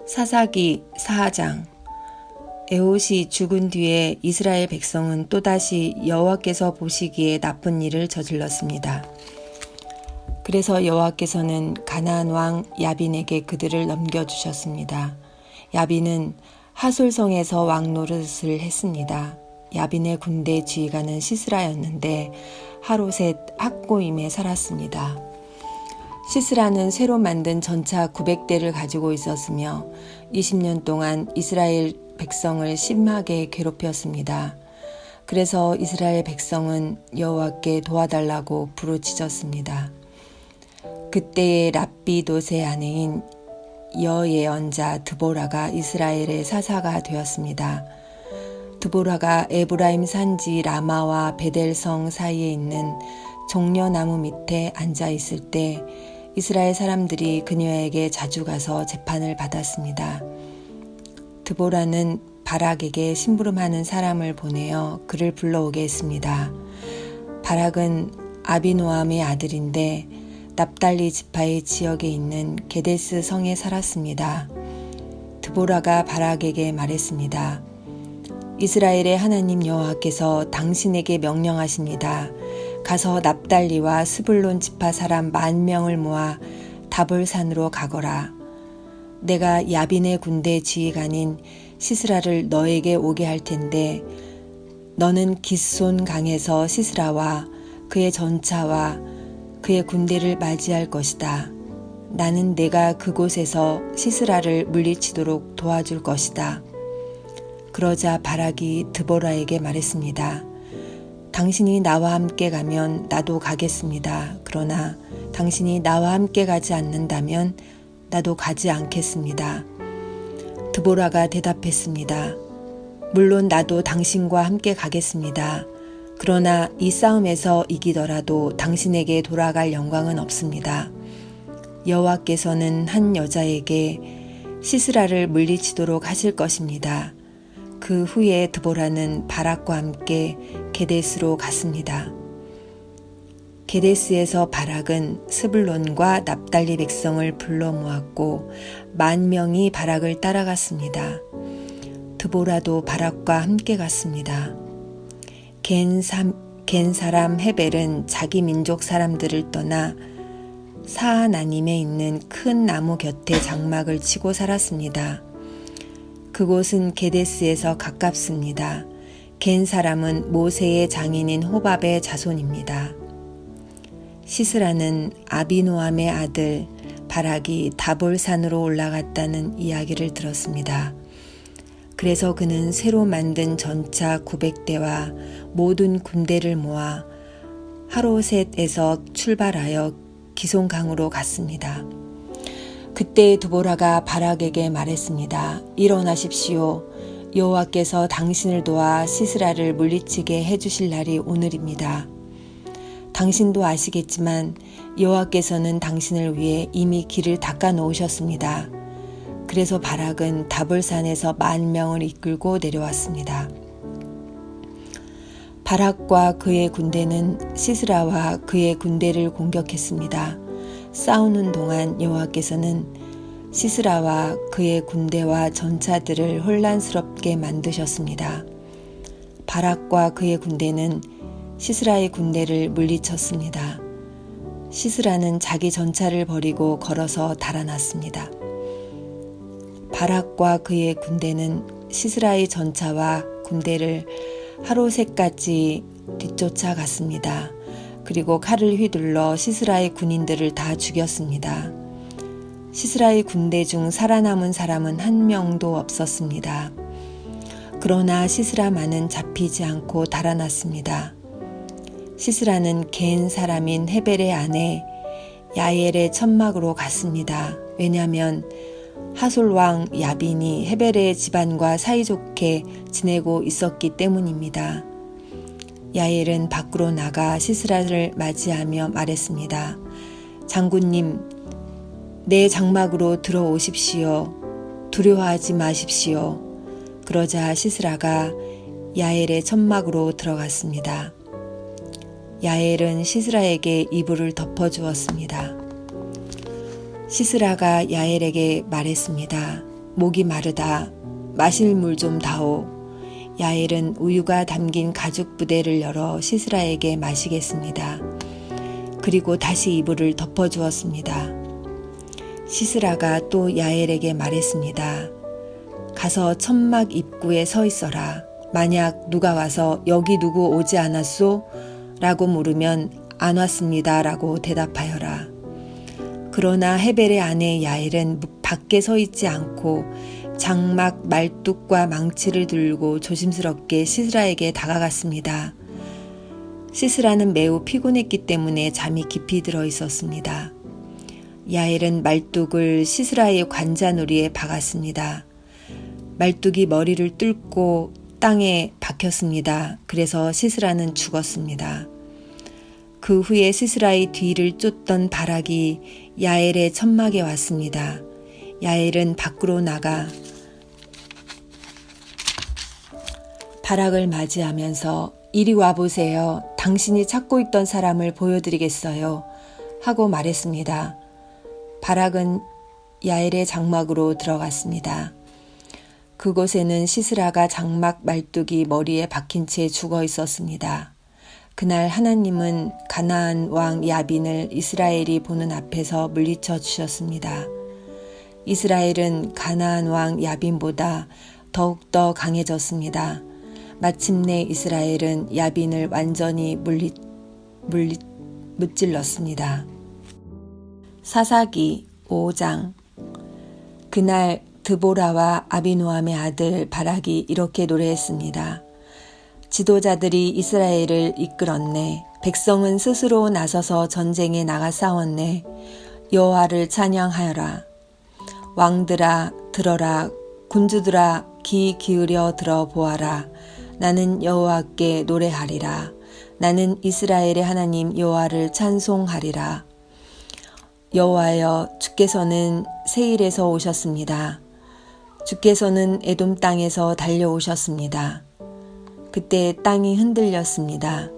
사사기 4장. 에봇이 죽은 뒤에 이스라엘 백성은 또다시 여호와께서 보시기에 나쁜 일을 저질렀습니다. 그래서 여호와께서는 가나안 왕 야빈에게 그들을 넘겨주셨습니다. 야빈은 하솔성에서 왕 노릇을 했습니다. 야빈의 군대 지휘관은 시스라였는데 하롯셋 학고임에 살았습니다. 시스라는 새로 만든 전차 900대를 가지고 있었으며 20년 동안 이스라엘 백성을 심하게 괴롭혔습니다. 그래서 이스라엘 백성은 여호와께 도와달라고 부르짖었습니다. 그때의 랍비돗의 아내인 여예언자 드보라가 이스라엘의 사사가 되었습니다. 드보라가 에브라임 산지 라마와 베델성 사이에 있는 종려나무 밑에 앉아 있을 때 이스라엘 사람들이 그녀에게 자주 가서 재판을 받았습니다. 드보라는 바락에게 심부름하는 사람을 보내어 그를 불러오게 했습니다. 바락은 아비노함의 아들인데 납달리 지파의 지역에 있는 게데스 성에 살았습니다. 드보라가 바락에게 말했습니다. 이스라엘의 하나님 여호와께서 당신에게 명령하십니다. 가서 납달리와 스불론 지파 사람 10,000명을 모아 다볼산으로 가거라. 내가 야빈의 군대 지휘관인 시스라를 너에게 오게 할 텐데 너는 기손 강에서 시스라와 그의 전차와 그의 군대를 맞이할 것이다. 나는 내가 그곳에서 시스라를 물리치도록 도와줄 것이다. 그러자 바락이 드보라에게 말했습니다. 당신이 나와 함께 가면 나도 가겠습니다. 그러나 당신이 나와 함께 가지 않는다면 나도 가지 않겠습니다. 드보라가 대답했습니다. 물론 나도 당신과 함께 가겠습니다. 그러나 이 싸움에서 이기더라도 당신에게 돌아갈 영광은 없습니다. 여호와께서는 한 여자에게 시스라를 물리치도록 하실 것입니다. 그 후에 드보라는 바락과 함께 게데스로 갔습니다. 게데스에서 바락은 스불론과 납달리 백성을 불러 모았고 10,000명이 바락을 따라갔습니다. 드보라도 바락과 함께 갔습니다. 겐 사람 헤벨은 자기 민족 사람들을 떠나 사하나님에 있는 큰 나무 곁에 장막을 치고 살았습니다. 그곳은 게데스에서 가깝습니다. 겐 사람은 모세의 장인인 호밥의 자손입니다. 시스라는 아비노함의 아들 바락이 다볼산으로 올라갔다는 이야기를 들었습니다. 그래서 그는 새로 만든 전차 900대와 모든 군대를 모아 하롯셋에서 출발하여 기손강으로 갔습니다. 그때 드보라가 바락에게 말했습니다. 일어나십시오. 여호와께서 당신을 도와 시스라를 물리치게 해주실 날이 오늘입니다. 당신도 아시겠지만 여호와께서는 당신을 위해 이미 길을 닦아 놓으셨습니다. 그래서 바락은 다볼산에서 10,000명을 이끌고 내려왔습니다. 바락과 그의 군대는 시스라와 그의 군대를 공격했습니다. 싸우는 동안 여호와께서는 시스라와 그의 군대와 전차들을 혼란스럽게 만드셨습니다. 바락과 그의 군대는 시스라의 군대를 물리쳤습니다. 시스라는 자기 전차를 버리고 걸어서 달아났습니다. 바락과 그의 군대는 시스라의 전차와 군대를 하롯셋까지 뒤쫓아갔습니다. 그리고 칼을 휘둘러 시스라의 군인들을 다 죽였습니다. 시스라의 군대 중 살아남은 사람은 1명도 없었습니다. 그러나 시스라만은 잡히지 않고 달아났습니다. 시스라는 겐 사람인 헤벨의 아내 야엘의 천막으로 갔습니다. 왜냐하면 하솔 왕 야빈이 헤벨의 집안과 사이좋게 지내고 있었기 때문입니다. 야엘은 밖으로 나가 시스라를 맞이하며 말했습니다. 장군님, 내 장막으로 들어오십시오. 두려워하지 마십시오. 그러자 시스라가 야엘의 천막으로 들어갔습니다. 야엘은 시스라에게 이불을 덮어주었습니다. 시스라가 야엘에게 말했습니다. 목이 마르다. 마실 물 좀 다오. 야엘은 우유가 담긴 가죽 부대를 열어 시스라에게 마시겠습니다. 그리고 다시 이불을 덮어주었습니다. 시스라가 또 야엘에게 말했습니다. 가서 천막 입구에 서 있어라. 만약 누가 와서 여기 누구 오지 않았소? 라고 물으면 안 왔습니다. 라고 대답하여라. 그러나 헤벨의 아내 야엘은 밖에 서 있지 않고 장막 말뚝과 망치를 들고 조심스럽게 시스라에게 다가갔습니다. 시스라는 매우 피곤했기 때문에 잠이 깊이 들어 있었습니다. 야엘은 말뚝을 시스라의 관자놀이에 박았습니다. 말뚝이 머리를 뚫고 땅에 박혔습니다. 그래서 시스라는 죽었습니다. 그 후에 시스라의 뒤를 쫓던 바락이 야엘의 천막에 왔습니다. 야엘은 밖으로 나가 바락을 맞이하면서 이리 와보세요. 당신이 찾고 있던 사람을 보여드리겠어요. 하고 말했습니다. 바락은 야엘의 장막으로 들어갔습니다. 그곳에는 시스라가 장막 말뚝이 머리에 박힌 채 죽어 있었습니다. 그날 하나님은 가나안 왕 야빈을 이스라엘이 보는 앞에서 물리쳐 주셨습니다. 이스라엘은 가나안 왕 야빈보다 더욱더 강해졌습니다. 마침내 이스라엘은 야빈을 완전히 무찔렀습니다. 사사기 5장. 그날 드보라와 아비노함의 아들 바락이 이렇게 노래했습니다. 지도자들이 이스라엘을 이끌었네. 백성은 스스로 나서서 전쟁에 나가 싸웠네. 여호와를 찬양하여라. 왕들아 들어라. 군주들아 귀 기울여 들어보아라. 나는 여호와께 노래하리라. 나는 이스라엘의 하나님 여호와를 찬송하리라. 여호와여, 주께서는 세일에서 오셨습니다. 주께서는 에돔 땅에서 달려오셨습니다. 그때 땅이 흔들렸습니다.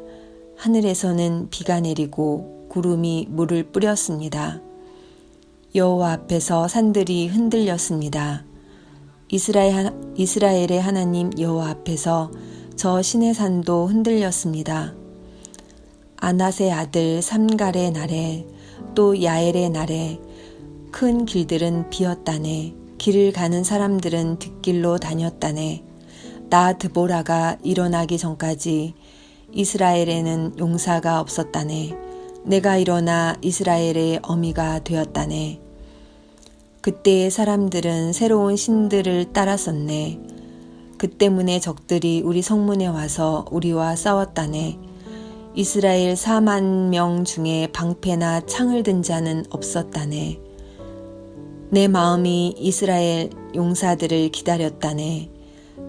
하늘에서는 비가 내리고 구름이 물을 뿌렸습니다. 여호와 앞에서 산들이 흔들렸습니다. 이스라엘의 하나님 여호와 앞에서 저 시내산도 흔들렸습니다. 아낫의 아들 삼갈의 날에 또 야엘의 날에 큰 길들은 비었다네. 길을 가는 사람들은 뒷길로 다녔다네. 나 드보라가 일어나기 전까지 이스라엘에는 용사가 없었다네. 내가 일어나 이스라엘의 어미가 되었다네. 그때의 사람들은 새로운 신들을 따랐었네. 그 때문에 적들이 우리 성문에 와서 우리와 싸웠다네. 이스라엘 4만 명 중에 방패나 창을 든 자는 없었다네. 내 마음이 이스라엘 용사들을 기다렸다네.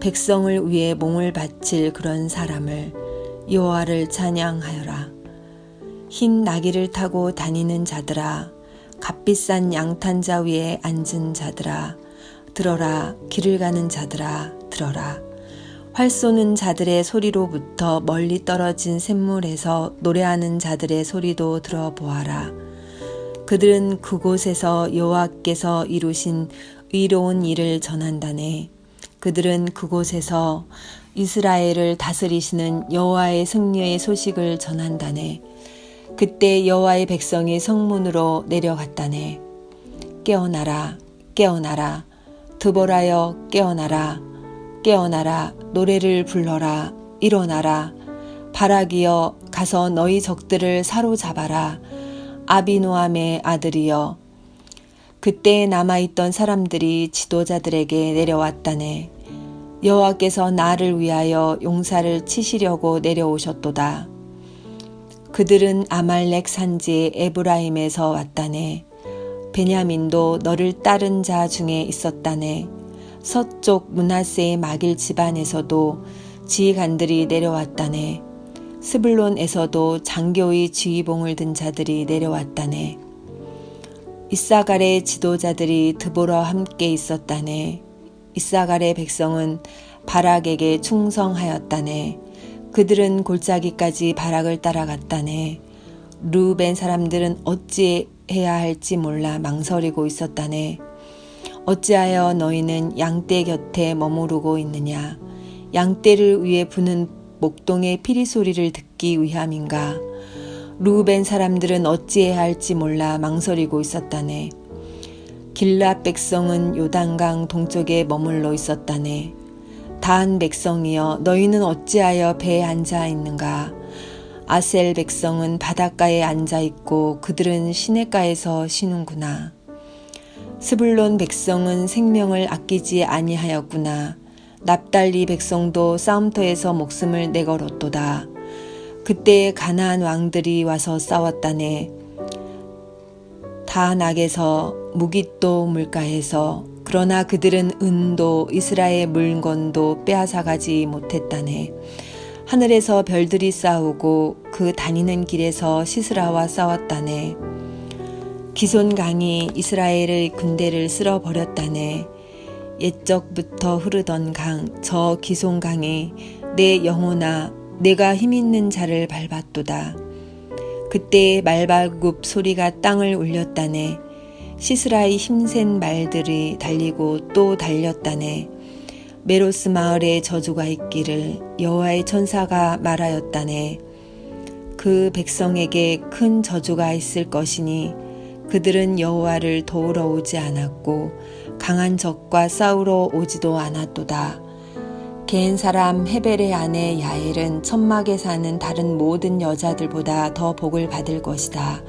백성을 위해 몸을 바칠 그런 사람을. 여호와를 찬양하여라. 흰 나귀를 타고 다니는 자들아, 값비싼 양탄자 위에 앉은 자들아, 들어라. 길을 가는 자들아, 들어라. 활 쏘는 자들의 소리로부터 멀리 떨어진 샘물에서 노래하는 자들의 소리도 들어보아라. 그들은 그곳에서 여호와께서 이루신 의로운 일을 전한다네. 그들은 그곳에서 이스라엘을 다스리시는 여호와의 승리의 소식을 전한다네. 그때 여호와의 백성이 성문으로 내려갔다네. 깨어나라, 깨어나라. 드보라여 깨어나라. 깨어나라. 노래를 불러라. 일어나라. 바락이여 가서 너희 적들을 사로잡아라. 아비노함의 아들이여. 그때 남아있던 사람들이 지도자들에게 내려왔다네. 여호와께서 나를 위하여 용사를 치시려고 내려오셨도다. 그들은 아말렉 산지 에브라임에서 왔다네. 베냐민도 너를 따른 자 중에 있었다네. 서쪽 므낫세의 마길 집안에서도 지휘관들이 내려왔다네. 스불론에서도 장교의 지휘봉을 든 자들이 내려왔다네. 이사갈의 지도자들이 드보라와 함께 있었다네. 이사갈의 백성은 바락에게 충성하였다네. 그들은 골짜기까지 바락을 따라갔다네. 르우벤 사람들은 어찌 해야 할지 몰라 망설이고 있었다네. 어찌하여 너희는 양떼 곁에 머무르고 있느냐? 양떼를 위해 부는 목동의 피리 소리를 듣기 위함인가? 르우벤 사람들은 어찌해야 할지 몰라 망설이고 있었다네. 길앗 백성은 요단강 동쪽에 머물러 있었다네. 단 백성이여 너희는 어찌하여 배에 앉아 있는가? 아셀 백성은 바닷가에 앉아 있고 그들은 시냇가에서 쉬는구나. 스불론 백성은 생명을 아끼지 아니하였구나. 납달리 백성도 싸움터에서 목숨을 내걸었도다. 그때 가나안 왕들이 와서 싸웠다네. 다낙에서 무깃도 물가에서 그러나 그들은 은도 이스라엘 물건도 빼앗아가지 못했다네. 하늘에서 별들이 싸우고 그 다니는 길에서 시스라와 싸웠다네. 기손강이 이스라엘의 군대를 쓸어버렸다네. 옛적부터 흐르던 강, 저 기손강이 내 영혼아 내가 힘있는 자를 밟았도다. 그때 말발굽 소리가 땅을 울렸다네. 시스라의 힘센 말들이 달리고 또 달렸다네. 메로스 마을에 저주가 있기를 여호와의 천사가 말하였다네. 그 백성에게 큰 저주가 있을 것이니 그들은 여호와를 도우러 오지 않았고 강한 적과 싸우러 오지도 않았도다. 겐 사람 헤벨의 아내 야엘은 천막에 사는 다른 모든 여자들보다 더 복을 받을 것이다.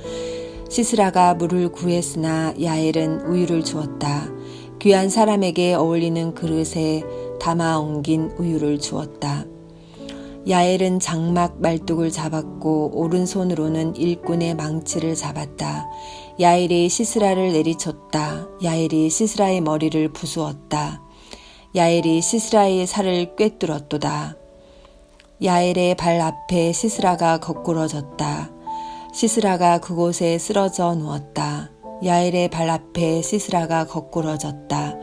시스라가 물을 구했으나 야엘은 우유를 주었다. 귀한 사람에게 어울리는 그릇에 담아 옮긴 우유를 주었다. 야엘은 장막 말뚝을 잡았고 오른손으로는 일꾼의 망치를 잡았다. 야엘이 시스라를 내리쳤다. 야엘이 시스라의 머리를 부수었다. 야엘이 시스라의 살을 꿰뚫었도다. 야엘의 발 앞에 시스라가 거꾸러졌다. 시스라가 그곳에 쓰러져 누웠다. 야엘의 발 앞에 시스라가 거꾸러졌다.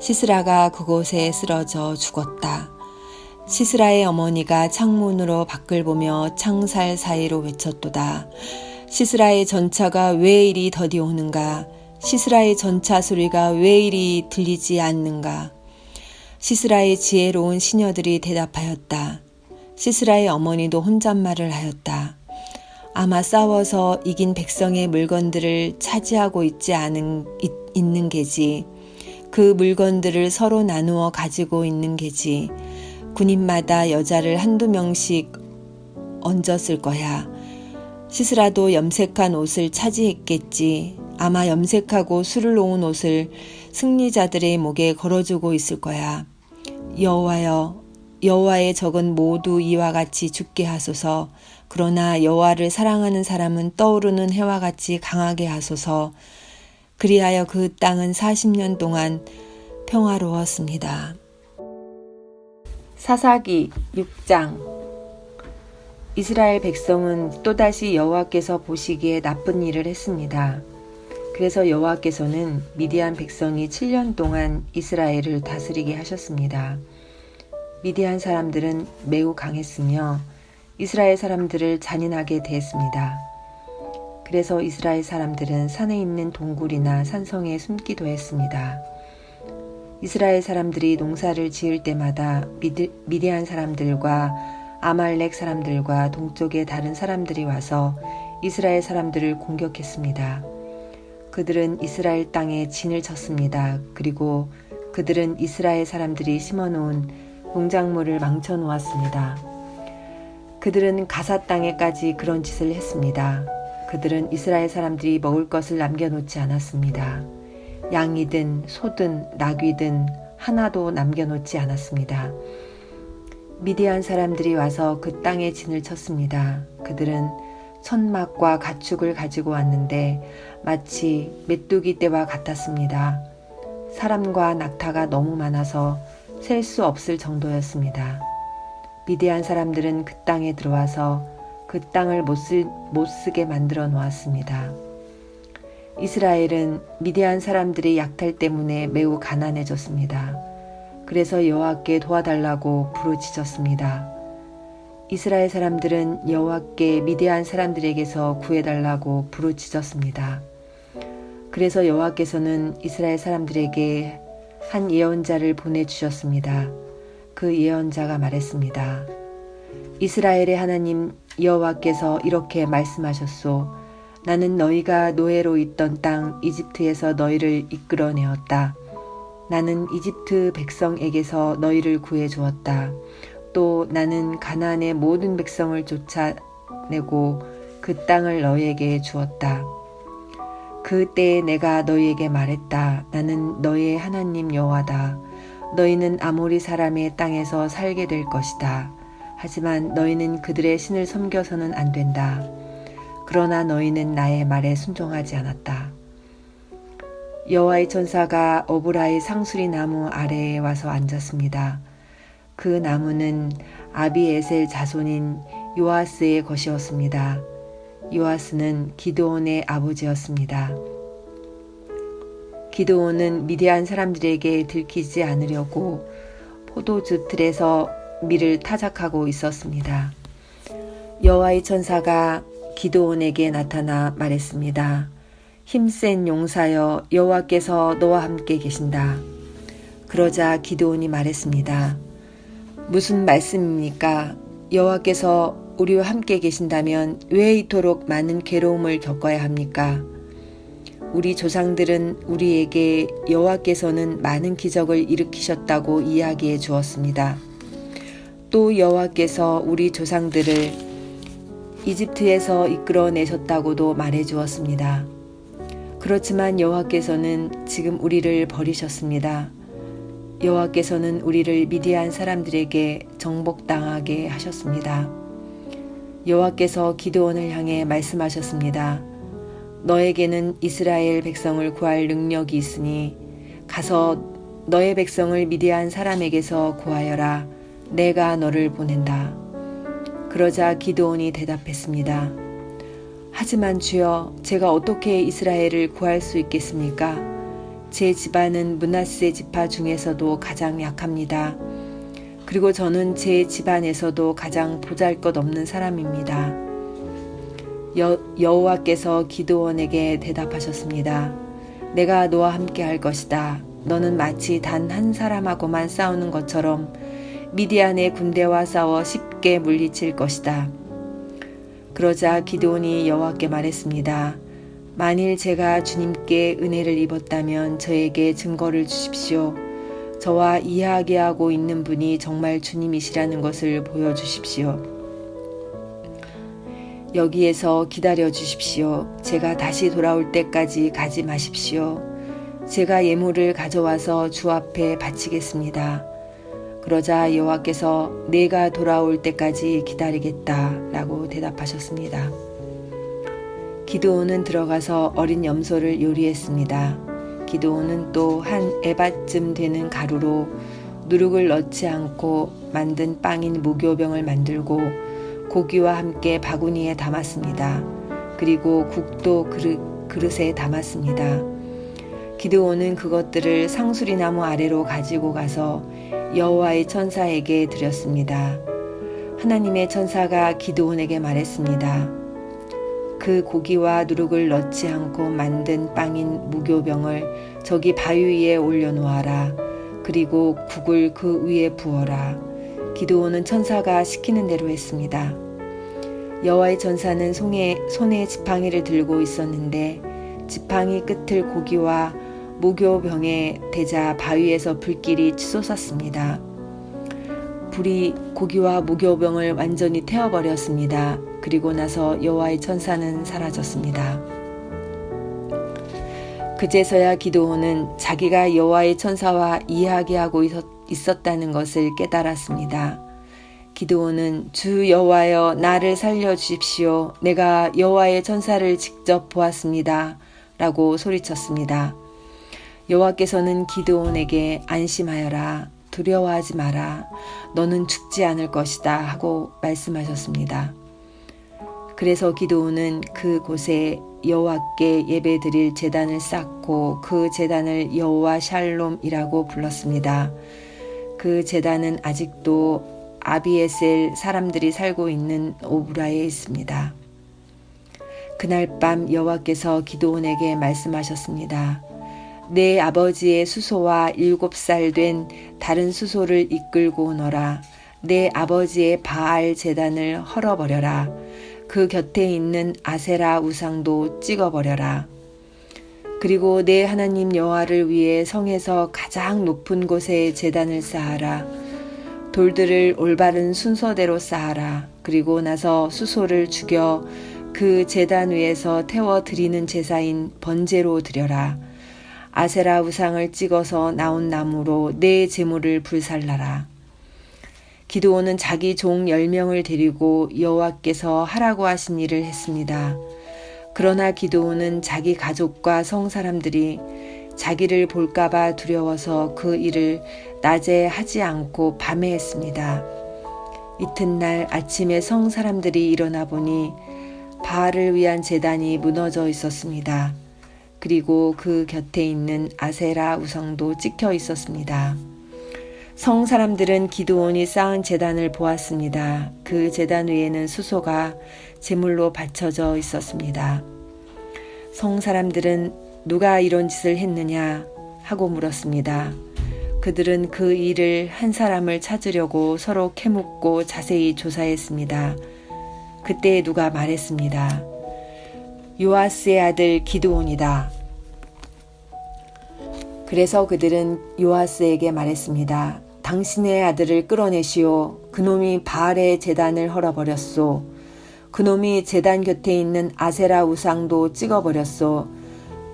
시스라가 그곳에 쓰러져 죽었다. 시스라의 어머니가 창문으로 밖을 보며 창살 사이로 외쳤도다. 시스라의 전차가 왜 이리 더디 오는가? 시스라의 전차 소리가 왜 이리 들리지 않는가? 시스라의 지혜로운 시녀들이 대답하였다. 시스라의 어머니도 혼잣말을 하였다. 아마 싸워서 이긴 백성의 물건들을 차지하고 있는 게지. 그 물건들을 서로 나누어 가지고 있는 게지. 군인마다 여자를 한두 명씩 얹었을 거야. 시스라도 염색한 옷을 차지했겠지. 아마 염색하고 술을 놓은 옷을 승리자들의 목에 걸어주고 있을 거야. 여호와여, 여호와의 적은 모두 이와 같이 죽게 하소서. 그러나 여호와를 사랑하는 사람은 떠오르는 해와 같이 강하게 하소서. 그리하여 그 땅은 40년 동안 평화로웠습니다. 사사기 6장. 이스라엘 백성은 또다시 여호와께서 보시기에 나쁜 일을 했습니다. 그래서 여호와께서는 미디안 백성이 7년 동안 이스라엘을 다스리게 하셨습니다. 미디안 사람들은 매우 강했으며 이스라엘 사람들을 잔인하게 대했습니다. 그래서 이스라엘 사람들은 산에 있는 동굴이나 산성에 숨기도 했습니다. 이스라엘 사람들이 농사를 지을 때마다 미디안 사람들과 아말렉 사람들과 동쪽의 다른 사람들이 와서 이스라엘 사람들을 공격했습니다. 그들은 이스라엘 땅에 진을 쳤습니다. 그리고 그들은 이스라엘 사람들이 심어놓은 농작물을 망쳐놓았습니다. 그들은 가사 땅에까지 그런 짓을 했습니다. 그들은 이스라엘 사람들이 먹을 것을 남겨놓지 않았습니다. 양이든 소든 나귀든 하나도 남겨놓지 않았습니다. 미디안 사람들이 와서 그 땅에 진을 쳤습니다. 그들은 천막과 가축을 가지고 왔는데 마치 메뚜기 떼와 같았습니다. 사람과 낙타가 너무 많아서 셀 수 없을 정도였습니다. 미디안 사람들은 그 땅에 들어와서 그 땅을 못 쓰게 만들어 놓았습니다. 이스라엘은 미디안 사람들의 약탈 때문에 매우 가난해졌습니다. 그래서 여호와께 도와달라고 부르짖었습니다. 이스라엘 사람들은 여호와께 미디안 사람들에게서 구해달라고 부르짖었습니다. 그래서 여호와께서는 이스라엘 사람들에게 한 예언자를 보내주셨습니다. 그 예언자가 말했습니다. 이스라엘의 하나님 여호와께서 이렇게 말씀하셨소. 나는 너희가 노예로 있던 땅 이집트에서 너희를 이끌어내었다. 나는 이집트 백성에게서 너희를 구해주었다. 또 나는 가나안의 모든 백성을 쫓아내고 그 땅을 너희에게 주었다. 그때에 내가 너희에게 말했다. 나는 너희의 하나님 여호와다. 너희는 아모리 사람의 땅에서 살게 될 것이다. 하지만 너희는 그들의 신을 섬겨서는 안 된다. 그러나 너희는 나의 말에 순종하지 않았다. 여호와의 천사가 어브라의 상수리 나무 아래에 와서 앉았습니다. 그 나무는 아비에셀 자손인 요아스의 것이었습니다. 요아스는 기드온의 아버지였습니다. 기드온은 미디안 사람들에게 들키지 않으려고 포도주 틀에서 밀을 타작하고 있었습니다. 여호와의 천사가 기드온에게 나타나 말했습니다. 힘센 용사여, 여호와께서 너와 함께 계신다. 그러자 기드온이 말했습니다. 무슨 말씀입니까? 여호와께서 우리와 함께 계신다면 왜 이토록 많은 괴로움을 겪어야 합니까? 우리 조상들은 우리에게 여호와께서는 많은 기적을 일으키셨다고 이야기해 주었습니다. 또 여호와께서 우리 조상들을 이집트에서 이끌어내셨다고도 말해 주었습니다. 그렇지만 여호와께서는 지금 우리를 버리셨습니다. 여호와께서는 우리를 미디안 사람들에게 정복당하게 하셨습니다. 여호와께서 기드온을 향해 말씀하셨습니다. 너에게는 이스라엘 백성을 구할 능력이 있으니 가서 너의 백성을 미디안 사람에게서 구하여라. 내가 너를 보낸다. 그러자 기드온이 대답했습니다. 하지만 주여, 제가 어떻게 이스라엘을 구할 수 있겠습니까? 제 집안은 므낫세 지파 중에서도 가장 약합니다. 그리고 저는 제 집안에서도 가장 보잘것없는 사람입니다. 여호와께서 기드온에게 대답하셨습니다. 내가 너와 함께 할 것이다. 너는 마치 단 한 사람하고만 싸우는 것처럼 미디안의 군대와 싸워 쉽게 물리칠 것이다. 그러자 기드온이 여호와께 말했습니다. 만일 제가 주님께 은혜를 입었다면 저에게 증거를 주십시오. 저와 이야기하고 있는 분이 정말 주님이시라는 것을 보여주십시오. 여기에서 기다려 주십시오. 제가 다시 돌아올 때까지 가지 마십시오. 제가 예물을 가져와서 주 앞에 바치겠습니다. 그러자 여호와께서 내가 돌아올 때까지 기다리겠다 라고 대답하셨습니다. 기드온은 들어가서 어린 염소를 요리했습니다. 기드온은 또 한 에바쯤 되는 가루로 누룩을 넣지 않고 만든 빵인 무교병을 만들고 고기와 함께 바구니에 담았습니다. 그리고 국도 그릇에 담았습니다. 기드온은 그것들을 상수리나무 아래로 가지고 가서 여호와의 천사에게 드렸습니다. 하나님의 천사가 기드온에게 말했습니다. 그 고기와 누룩을 넣지 않고 만든 빵인 무교병을 저기 바위 위에 올려놓아라. 그리고 국을 그 위에 부어라. 기드온은 천사가 시키는 대로 했습니다. 여호와의 천사는 손에 지팡이를 들고 있었는데 지팡이 끝을 고기와 무교병에 대자 바위에서 불길이 솟았습니다. 불이 고기와 무교병을 완전히 태워버렸습니다. 그리고 나서 여호와의 천사는 사라졌습니다. 그제서야 기드온은 자기가 여호와의 천사와 이야기하고 있었다는 것을 깨달았습니다. 기드온은 주 여호와여, 나를 살려주십시오. 내가 여호와의 천사를 직접 보았습니다. 라고 소리쳤습니다. 여호와께서는 기드온에게 안심하여라. 두려워하지 마라. 너는 죽지 않을 것이다. 하고 말씀하셨습니다. 그래서 기드온은 그곳에 여호와께 예배드릴 제단을 쌓고 그 제단을 여호와 샬롬이라고 불렀습니다. 그 제단은 아직도 아비에셀 사람들이 살고 있는 오브라에 있습니다. 그날 밤 여호와께서 기드온에게 말씀하셨습니다. 내 아버지의 수소와 7살 된 다른 수소를 이끌고 오너라. 내 아버지의 바알 제단을 헐어버려라. 그 곁에 있는 아세라 우상도 찍어버려라. 그리고 내 하나님 여호와를 위해 성에서 가장 높은 곳에 제단을 쌓아라. 돌들을 올바른 순서대로 쌓아라. 그리고 나서 수소를 죽여 그 제단 위에서 태워 드리는 제사인 번제로 드려라. 아세라 우상을 찍어서 나온 나무로 내 제물을 불살라라. 기드온은 자기 종 10명을 데리고 여호와께서 하라고 하신 일을 했습니다. 그러나 기드온은 자기 가족과 성 사람들이 자기를 볼까봐 두려워서 그 일을 낮에 하지 않고 밤에 했습니다. 이튿날 아침에 성 사람들이 일어나 보니 바알을 위한 제단이 무너져 있었습니다. 그리고 그 곁에 있는 아세라 우상도 찍혀 있었습니다. 성 사람들은 기드온이 쌓은 제단을 보았습니다. 그 제단 위에는 수소가 제물로 받쳐져 있었습니다. 성 사람들은 누가 이런 짓을 했느냐 하고 물었습니다. 그들은 그 일을 한 사람을 찾으려고 서로 캐묻고 자세히 조사했습니다. 그때 누가 말했습니다. 요아스의 아들 기드온이다. 그래서 그들은 요아스에게 말했습니다. 당신의 아들을 끌어내시오. 그놈이 바알의 제단을 헐어버렸소. 그놈이 제단 곁에 있는 아세라 우상도 찍어버렸소.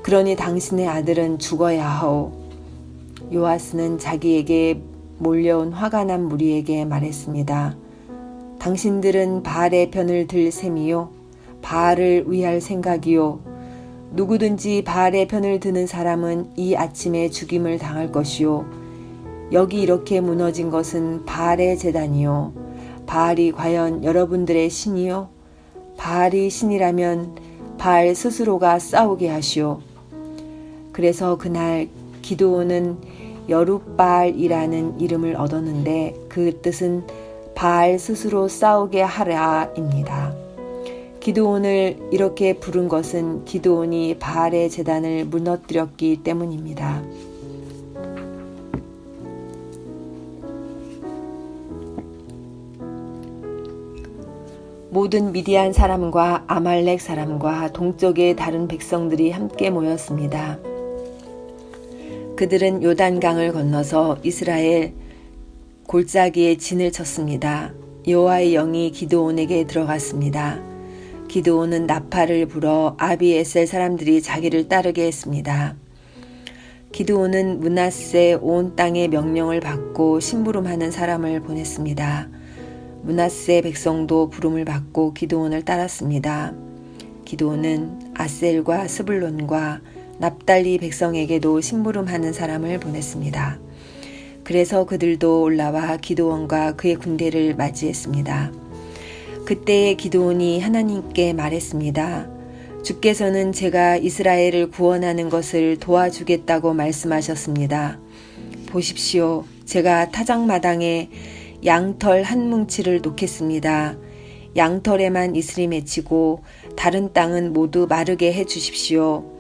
그러니 당신의 아들은 죽어야 하오. 요아스는 자기에게 몰려온 화가 난 무리에게 말했습니다. 당신들은 바알의 편을 들 셈이요. 바알을 위할 생각이요. 누구든지 바알의 편을 드는 사람은 이 아침에 죽임을 당할 것이요. 여기 이렇게 무너진 것은 바알의 제단이요. 바알이 과연 여러분들의 신이요? 바알이 신이라면 바알 스스로가 싸우게 하시오. 그래서 그날 기드온은 여룻바알이라는 이름을 얻었는데 그 뜻은 바알 스스로 싸우게 하라입니다. 기드온을 이렇게 부른 것은 기드온이 바알의 제단을 무너뜨렸기 때문입니다. 모든 미디안 사람과 아말렉 사람과 동쪽의 다른 백성들이 함께 모였습니다. 그들은 요단강을 건너서 이스라엘 골짜기에 진을 쳤습니다. 여호와의 영이 기드온에게 들어갔습니다. 기드온은 나팔을 불어 아비에셀 사람들이 자기를 따르게 했습니다. 기드온은 므낫세 온 땅의 명령을 받고 심부름하는 사람을 보냈습니다. 므낫세 백성도 부름을 받고 기드온을 따랐습니다. 기드온은 아셀과 스불론과 납달리 백성에게도 심부름하는 사람을 보냈습니다. 그래서 그들도 올라와 기드온과 그의 군대를 맞이했습니다. 그때 기드온이 하나님께 말했습니다. 주께서는 제가 이스라엘을 구원하는 것을 도와주겠다고 말씀하셨습니다. 보십시오. 제가 타작마당에 양털 한 뭉치를 놓겠습니다. 양털에만 이슬이 맺히고 다른 땅은 모두 마르게 해 주십시오.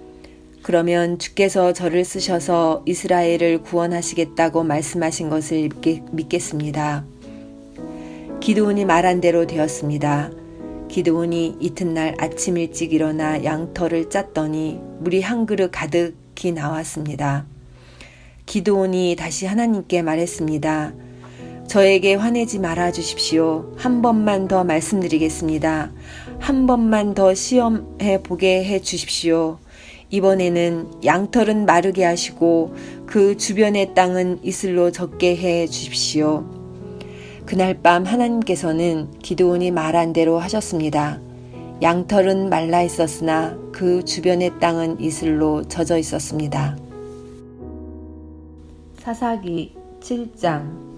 그러면 주께서 저를 쓰셔서 이스라엘을 구원하시겠다고 말씀하신 것을 믿겠습니다. 기드온이 말한 대로 되었습니다. 기드온이 이튿날 아침 일찍 일어나 양털을 짰더니 물이 한 그릇 가득히 나왔습니다. 기드온이 다시 하나님께 말했습니다. 저에게 화내지 말아 주십시오. 한 번만 더 말씀드리겠습니다. 한 번만 더 시험해 보게 해 주십시오. 이번에는 양털은 마르게 하시고 그 주변의 땅은 이슬로 젖게 해 주십시오. 그날 밤 하나님께서는 기드온이 말한 대로 하셨습니다. 양털은 말라 있었으나 그 주변의 땅은 이슬로 젖어 있었습니다. 사사기 7장.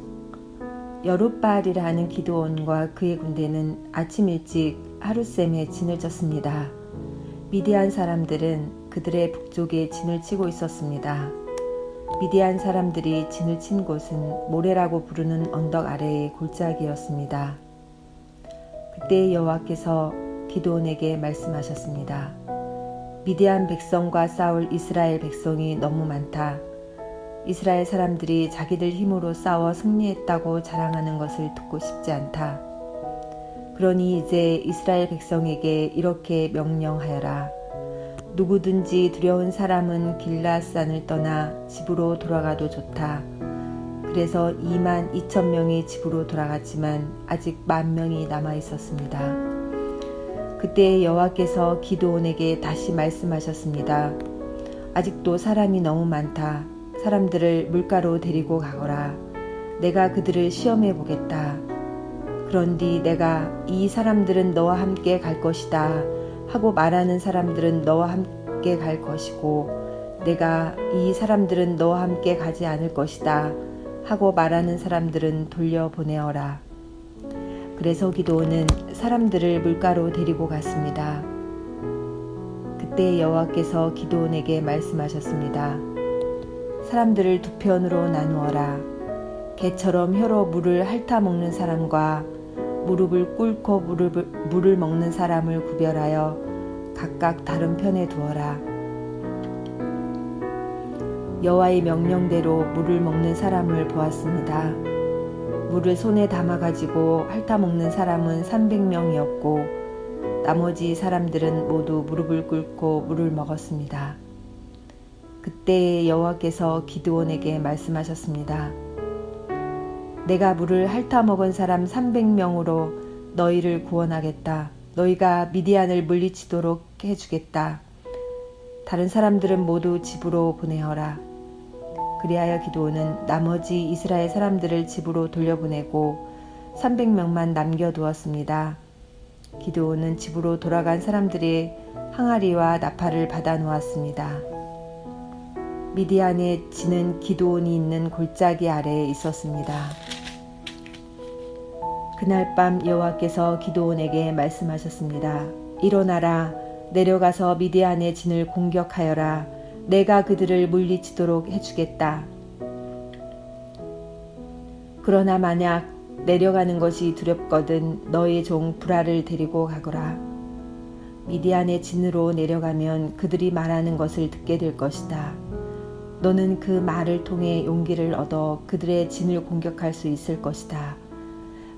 여룻바알이라는 기드온과 그의 군대는 아침 일찍 하룻샘에 진을 쳤습니다. 미디안 사람들은 그들의 북쪽에 진을 치고 있었습니다. 미디안 사람들이 진을 친 곳은 모레라고 부르는 언덕 아래의 골짜기였습니다. 그때 여호와께서 기드온에게 말씀하셨습니다. 미디안 백성과 싸울 이스라엘 백성이 너무 많다. 이스라엘 사람들이 자기들 힘으로 싸워 승리했다고 자랑하는 것을 듣고 싶지 않다. 그러니 이제 이스라엘 백성에게 이렇게 명령하여라. 누구든지 두려운 사람은 길라앗산을 떠나 집으로 돌아가도 좋다. 그래서 22,000명이 집으로 돌아갔지만 아직 10,000명이 남아 있었습니다. 그때 여호와께서 기드온에게 다시 말씀하셨습니다. 아직도 사람이 너무 많다. 사람들을 물가로 데리고 가거라. 내가 그들을 시험해 보겠다. 그런뒤 내가 이 사람들은 너와 함께 갈 것이다 하고 말하는 사람들은 너와 함께 갈 것이고, 내가 이 사람들은 너와 함께 가지 않을 것이다 하고 말하는 사람들은 돌려보내어라. 그래서 기드온은 사람들을 물가로 데리고 갔습니다. 그때 여호와께서 기드온에게 말씀하셨습니다. 사람들을 두 편으로 나누어라. 개처럼 혀로 물을 핥아 먹는 사람과 무릎을 꿇고 물을 먹는 사람을 구별하여 각각 다른 편에 두어라. 여호와의 명령대로 물을 먹는 사람을 보았습니다. 물을 손에 담아가지고 핥아 먹는 사람은 300명이었고 나머지 사람들은 모두 무릎을 꿇고 물을 먹었습니다. 그때 여호와께서 기드온에게 말씀하셨습니다. 내가 물을 핥아 먹은 사람 300명으로 너희를 구원하겠다. 너희가 미디안을 물리치도록 해주겠다. 다른 사람들은 모두 집으로 보내어라. 그리하여 기드온은 나머지 이스라엘 사람들을 집으로 돌려보내고 300명만 남겨두었습니다. 기드온은 집으로 돌아간 사람들의 항아리와 나팔을 받아 놓았습니다. 미디안의 진은 기드온이 있는 골짜기 아래에 있었습니다. 그날 밤 여호와께서 기드온에게 말씀하셨습니다. 일어나라. 내려가서 미디안의 진을 공격하여라. 내가 그들을 물리치도록 해주겠다. 그러나 만약 내려가는 것이 두렵거든 너의 종 브라를 데리고 가거라. 미디안의 진으로 내려가면 그들이 말하는 것을 듣게 될 것이다. 너는 그 말을 통해 용기를 얻어 그들의 진을 공격할 수 있을 것이다.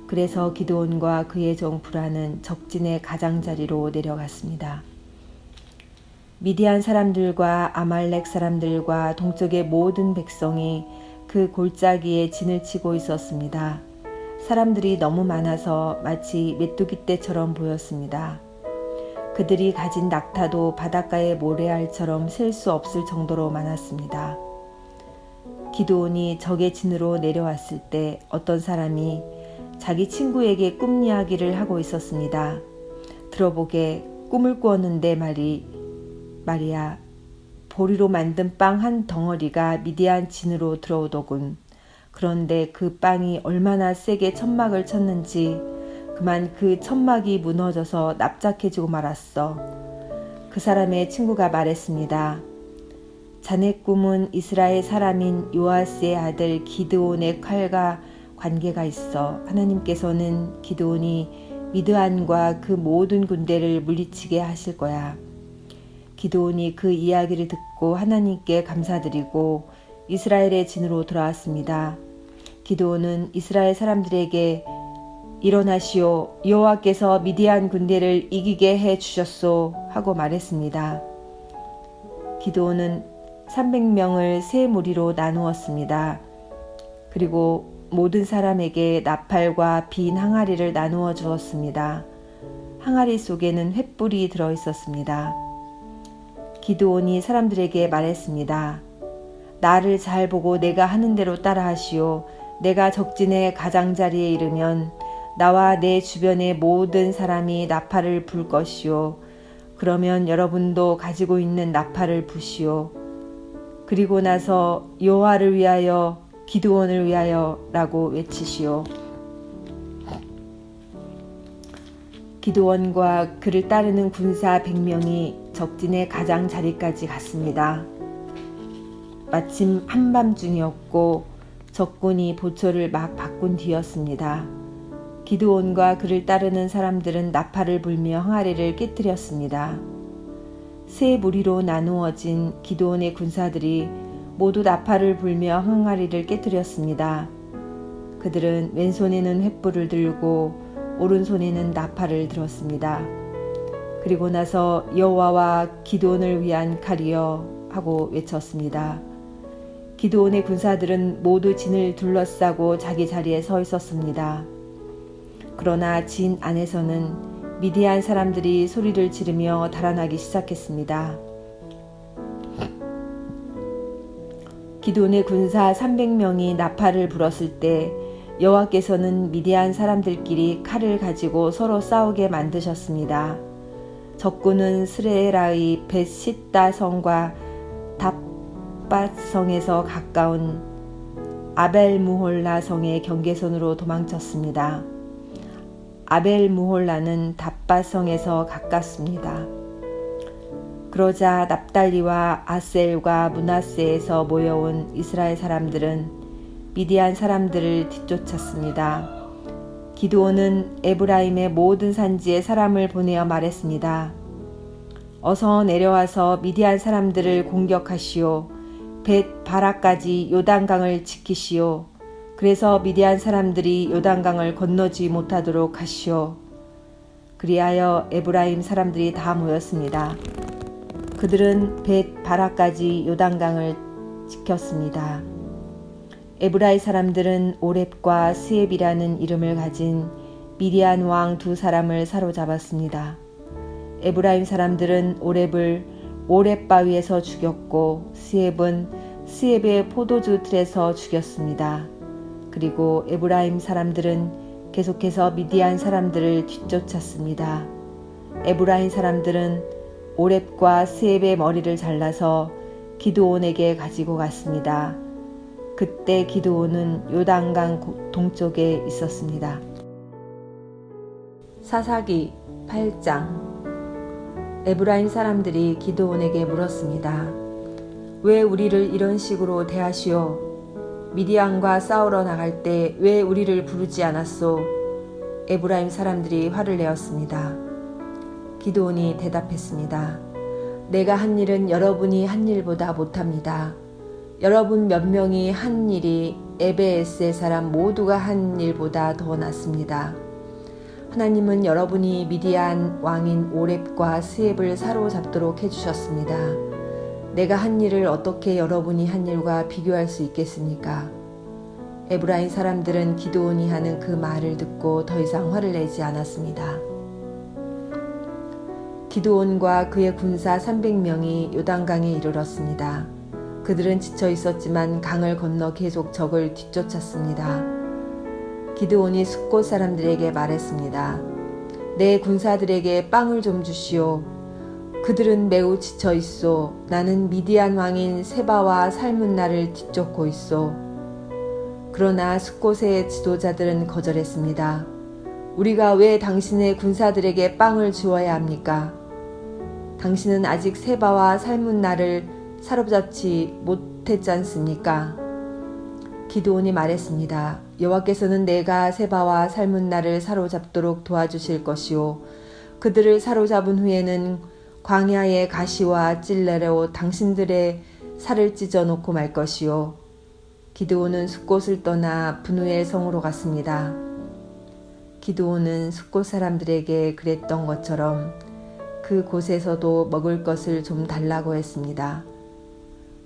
그래서 기드온과 그의 종 브라는 적진의 가장자리로 내려갔습니다. 미디안 사람들과 아말렉 사람들과 동쪽의 모든 백성이 그 골짜기에 진을 치고 있었습니다. 사람들이 너무 많아서 마치 메뚜기 떼처럼 보였습니다. 그들이 가진 낙타도 바닷가의 모래알처럼 셀 수 없을 정도로 많았습니다. 기드온이 적의 진으로 내려왔을 때 어떤 사람이 자기 친구에게 꿈 이야기를 하고 있었습니다. 들어보게, 꿈을 꾸었는데 말이야, 보리로 만든 빵 한 덩어리가 미디안 진으로 들어오더군. 그런데 그 빵이 얼마나 세게 천막을 쳤는지 그만 그 천막이 무너져서 납작해지고 말았어. 그 사람의 친구가 말했습니다. 자네 꿈은 이스라엘 사람인 요아스의 아들 기드온의 칼과 관계가 있어. 하나님께서는 기드온이 미드안과 그 모든 군대를 물리치게 하실 거야. 기드온이 그 이야기를 듣고 하나님께 감사드리고 이스라엘의 진으로 돌아왔습니다. 기드온은 이스라엘 사람들에게 일어나시오. 여호와께서 미디안 군대를 이기게 해 주셨소 하고 말했습니다. 기드온은 300명을 세 무리로 나누었습니다. 그리고 모든 사람에게 나팔과 빈 항아리를 나누어 주었습니다. 항아리 속에는 횃불이 들어 있었습니다. 기드온이 사람들에게 말했습니다. 나를 잘 보고 내가 하는 대로 따라하시오. 내가 적진의 가장자리에 이르면 나와 내 주변의 모든 사람이 나팔을 불 것이요. 그러면 여러분도 가지고 있는 나팔을 부시오. 그리고 나서 여호와를 위하여 기드온을 위하여 라고 외치시오. 기드온과 그를 따르는 군사 100명이 적진의 가장자리까지 갔습니다. 마침 한밤중이었고 적군이 보초를 막 바꾼 뒤였습니다. 기드온과 그를 따르는 사람들은 나팔을 불며 항아리를 깨뜨렸습니다. 세 무리로 나누어진 기드온의 군사들이 모두 나팔을 불며 항아리를 깨뜨렸습니다. 그들은 왼손에는 횃불을 들고 오른손에는 나팔을 들었습니다. 그리고 나서 여호와와 기드온을 위한 칼이여 하고 외쳤습니다. 기드온의 군사들은 모두 진을 둘러싸고 자기 자리에 서 있었습니다. 그러나 진 안에서는 미디안 사람들이 소리를 지르며 달아나기 시작했습니다. 기드온의 군사 300명이 나팔을 불었을 때 여호와께서는 미디안 사람들끼리 칼을 가지고 서로 싸우게 만드셨습니다. 적군은 스레라의 벳시다 성과 답밭 성에서 가까운 아벨무홀라 성의 경계선으로 도망쳤습니다. 아벨무홀라는 답밭 성에서 가깝습니다. 그러자 납달리와 아셀과 므낫세에서 모여온 이스라엘 사람들은 미디안 사람들을 뒤쫓았습니다. 기드온은 에브라임의 모든 산지에 사람을 보내어 말했습니다. 어서 내려와서 미디안 사람들을 공격하시오. 벳 바라까지 요단강을 지키시오. 그래서 미디안 사람들이 요단강을 건너지 못하도록 하시오. 그리하여 에브라임 사람들이 다 모였습니다. 그들은 벳 바라까지 요단강을 지켰습니다. 에브라임 사람들은 오렙과 스엡이라는 이름을 가진 미디안 왕 두 사람을 사로잡았습니다. 에브라임 사람들은 오렙을 오렙 바위에서 죽였고 스엡은 스엡의 포도주 틀에서 죽였습니다. 그리고 에브라임 사람들은 계속해서 미디안 사람들을 뒤쫓았습니다. 에브라임 사람들은 오렙과 스엡의 머리를 잘라서 기드온에게 가지고 갔습니다. 그때 기드온은 요단강 동쪽에 있었습니다. 사사기 8장. 에브라임 사람들이 기드온에게 물었습니다. 왜 우리를 이런 식으로 대하시오? 미디안과 싸우러 나갈 때 왜 우리를 부르지 않았소? 에브라임 사람들이 화를 내었습니다. 기드온이 대답했습니다. 내가 한 일은 여러분이 한 일보다 못합니다. 여러분 몇 명이 한 일이 에베에스의 사람 모두가 한 일보다 더 낫습니다. 하나님은 여러분이 미디안 왕인 오렙과 스엡을 사로잡도록 해주셨습니다. 내가 한 일을 어떻게 여러분이 한 일과 비교할 수 있겠습니까? 에브라임 사람들은 기드온이 하는 그 말을 듣고 더 이상 화를 내지 않았습니다. 기드온과 그의 군사 300명이 요단강에 이르렀습니다. 그들은 지쳐 있었지만 강을 건너 계속 적을 뒤쫓았습니다. 기드온이 숫곳 사람들에게 말했습니다. 내 군사들에게 빵을 좀 주시오. 그들은 매우 지쳐 있소. 나는 미디안 왕인 세바와 살문나를 뒤쫓고 있소. 그러나 숫곳의 지도자들은 거절했습니다. 우리가 왜 당신의 군사들에게 빵을 주어야 합니까? 당신은 아직 세바와 살문나를 사로잡지 못했지 않습니까? 기드온이 말했습니다. 여호와께서는 내가 세바와 살문나를 사로잡도록 도와주실 것이요. 그들을 사로잡은 후에는 광야의 가시와 찔레로 당신들의 살을 찢어놓고 말 것이요. 기드온은 숫곳을 떠나 브누엘 성으로 갔습니다. 기드온은 숫곳 사람들에게 그랬던 것처럼 그 곳에서도 먹을 것을 좀 달라고 했습니다.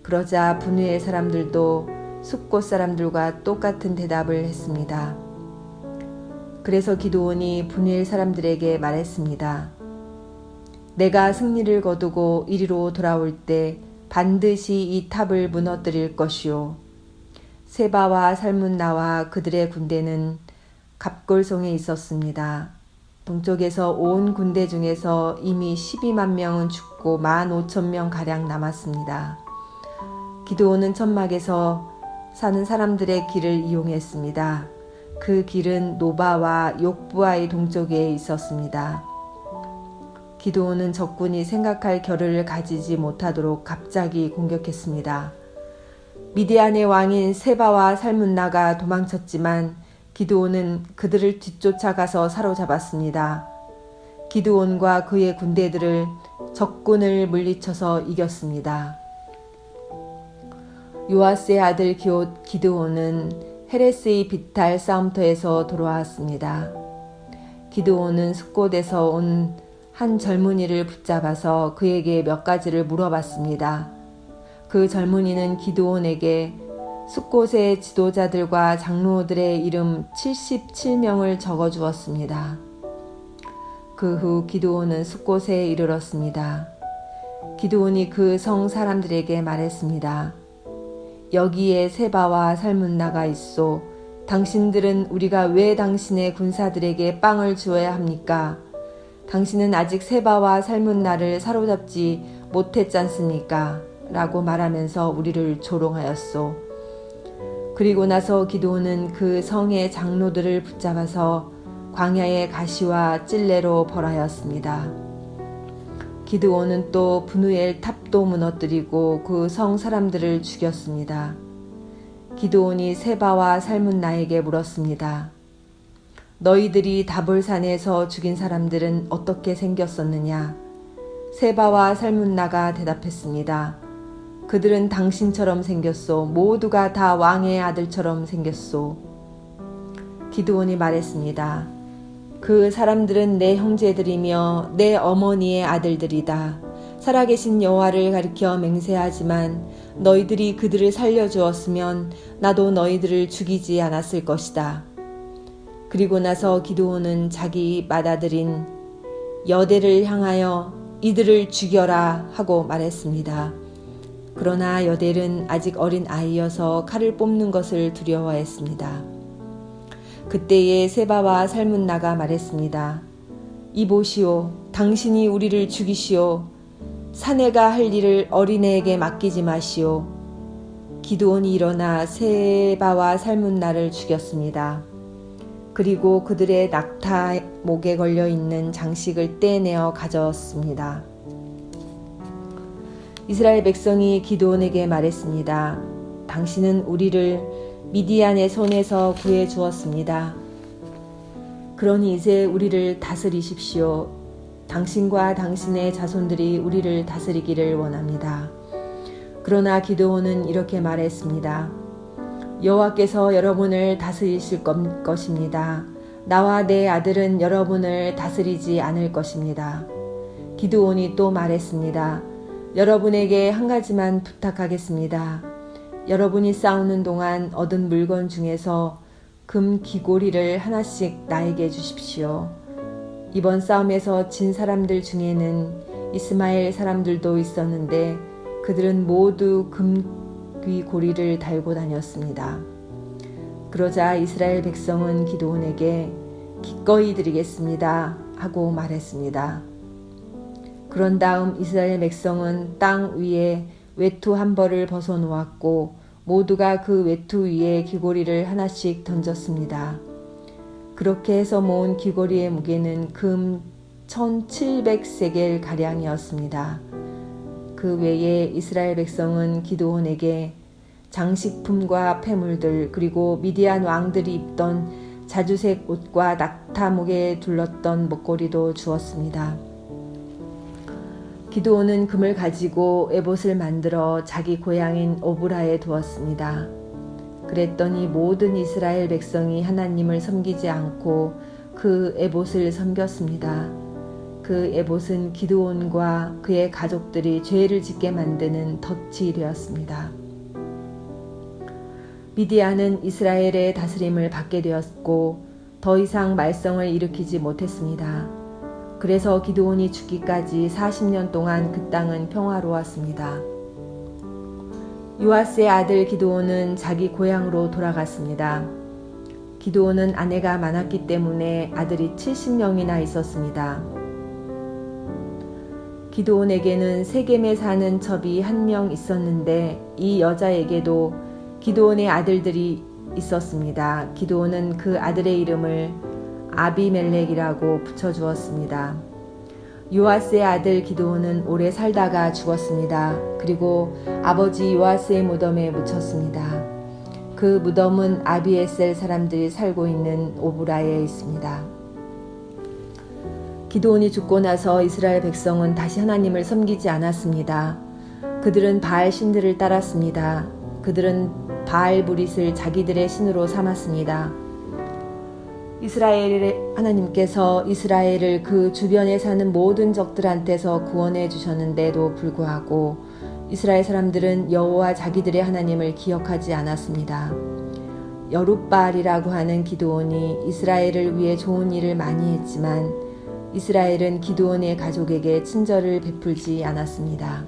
그러자 브누엘 사람들도 숫곳 사람들과 똑같은 대답을 했습니다. 그래서 기드온이 브누엘 사람들에게 말했습니다. 내가 승리를 거두고 이리로 돌아올 때 반드시 이 탑을 무너뜨릴 것이요. 세바와 살문나와 그들의 군대는 갑골성에 있었습니다. 동쪽에서 온 군대 중에서 이미 12만 명은 죽고 15,000명 가량 남았습니다. 기드온은 천막에서 사는 사람들의 길을 이용했습니다. 그 길은 노바와 욕부아의 동쪽에 있었습니다. 기드온은 적군이 생각할 겨를을 가지지 못하도록 갑자기 공격했습니다. 미디안의 왕인 세바와 살문나가 도망쳤지만 기드온은 그들을 뒤쫓아가서 사로잡았습니다. 기드온과 그의 군대들을 적군을 물리쳐서 이겼습니다. 요아스의 아들 기드온은 헤레스의 비탈 싸움터에서 돌아왔습니다. 기드온은 숫곳에서 온 한 젊은이를 붙잡아서 그에게 몇 가지를 물어봤습니다. 그 젊은이는 기드온에게 숫곳의 지도자들과 장로들의 이름 77명을 적어주었습니다. 그 후 기드온은 숫곳에 이르렀습니다. 기드온이 그 성 사람들에게 말했습니다. 여기에 세바와 살문나가 있소. 당신들은 우리가 왜 당신의 군사들에게 빵을 주어야 합니까? 당신은 아직 세바와 살문나를 사로잡지 못했잖습니까? 라고 말하면서 우리를 조롱하였소. 그리고 나서 기드온은 그 성의 장로들을 붙잡아서 광야의 가시와 찔레로 벌하였습니다. 기드온은 또 브누엘 탑도 무너뜨리고 그 성 사람들을 죽였습니다. 기드온이 세바와 살문나에게 물었습니다. 너희들이 다볼산에서 죽인 사람들은 어떻게 생겼었느냐? 세바와 살문나가 대답했습니다. 그들은 당신처럼 생겼소. 모두가 다 왕의 아들처럼 생겼소. 기드온이 말했습니다. 그 사람들은 내 형제들이며 내 어머니의 아들들이다. 살아계신 여호와를 가리켜 맹세하지만 너희들이 그들을 살려주었으면 나도 너희들을 죽이지 않았을 것이다. 그리고 나서 기드온은 자기 맏아들인 여델을 향하여 이들을 죽여라 하고 말했습니다. 그러나 여델은 아직 어린 아이여서 칼을 뽑는 것을 두려워했습니다. 그때에 세바와 살문나가 말했습니다. 이보시오, 당신이 우리를 죽이시오. 사내가 할 일을 어린애에게 맡기지 마시오. 기드온이 일어나 세바와 살문나를 죽였습니다. 그리고 그들의 낙타 목에 걸려있는 장식을 떼내어 가져왔습니다. 이스라엘 백성이 기드온에게 말했습니다. 당신은 우리를 미디안의 손에서 구해 주었습니다. 그러니 이제 우리를 다스리십시오. 당신과 당신의 자손들이 우리를 다스리기를 원합니다. 그러나 기드온은 이렇게 말했습니다. 여호와께서 여러분을 다스리실 것입니다. 나와 내 아들은 여러분을 다스리지 않을 것입니다. 기드온이 또 말했습니다. 여러분에게 한 가지만 부탁하겠습니다. 여러분이 싸우는 동안 얻은 물건 중에서 금 귀고리를 하나씩 나에게 주십시오. 이번 싸움에서 진 사람들 중에는 이스마엘 사람들도 있었는데 그들은 모두 금 귀고리를 달고 다녔습니다. 그러자 이스라엘 백성은 기드온에게 기꺼이 드리겠습니다 하고 말했습니다. 그런 다음 이스라엘 백성은 땅 위에 외투 한 벌을 벗어 놓았고 모두가 그 외투 위에 귀고리를 하나씩 던졌습니다. 그렇게 해서 모은 귀고리의 무게는 금 1700세겔 가량이었습니다. 그 외에 이스라엘 백성은 기드온에게 장식품과 폐물들 그리고 미디안 왕들이 입던 자주색 옷과 낙타목에 둘렀던 목걸이도 주었습니다. 기드온은 금을 가지고 에봇을 만들어 자기 고향인 오브라에 두었습니다. 그랬더니 모든 이스라엘 백성이 하나님을 섬기지 않고 그 에봇을 섬겼습니다. 그 에봇은 기드온과 그의 가족들이 죄를 짓게 만드는 덫이 되었습니다. 미디안은 이스라엘의 다스림을 받게 되었고 더 이상 말썽을 일으키지 못했습니다. 그래서 기드온이 죽기까지 40년 동안 그 땅은 평화로웠습니다. 요아스의 아들 기드온은 자기 고향으로 돌아갔습니다. 기드온은 아내가 많았기 때문에 아들이 70명이나 있었습니다. 기드온에게는 세겜에 사는 첩이 한 명 있었는데 이 여자에게도 기드온의 아들들이 있었습니다. 기드온은 그 아들의 이름을 아비멜렉이라고 붙여주었습니다. 요아스의 아들 기드온은 오래 살다가 죽었습니다. 그리고 아버지 요아스의 무덤에 묻혔습니다. 그 무덤은 아비에셀 사람들이 살고 있는 오브라에 있습니다. 기드온이 죽고 나서 이스라엘 백성은 다시 하나님을 섬기지 않았습니다. 그들은 바알 신들을 따랐습니다. 그들은 바알 브릿을 자기들의 신으로 삼았습니다. 이스라엘의 하나님께서 이스라엘을 그 주변에 사는 모든 적들한테서 구원해 주셨는데도 불구하고 이스라엘 사람들은 여호와 자기들의 하나님을 기억하지 않았습니다. 여룻바알이라고 하는 기드온이 이스라엘을 위해 좋은 일을 많이 했지만 이스라엘은 기드온의 가족에게 친절을 베풀지 않았습니다.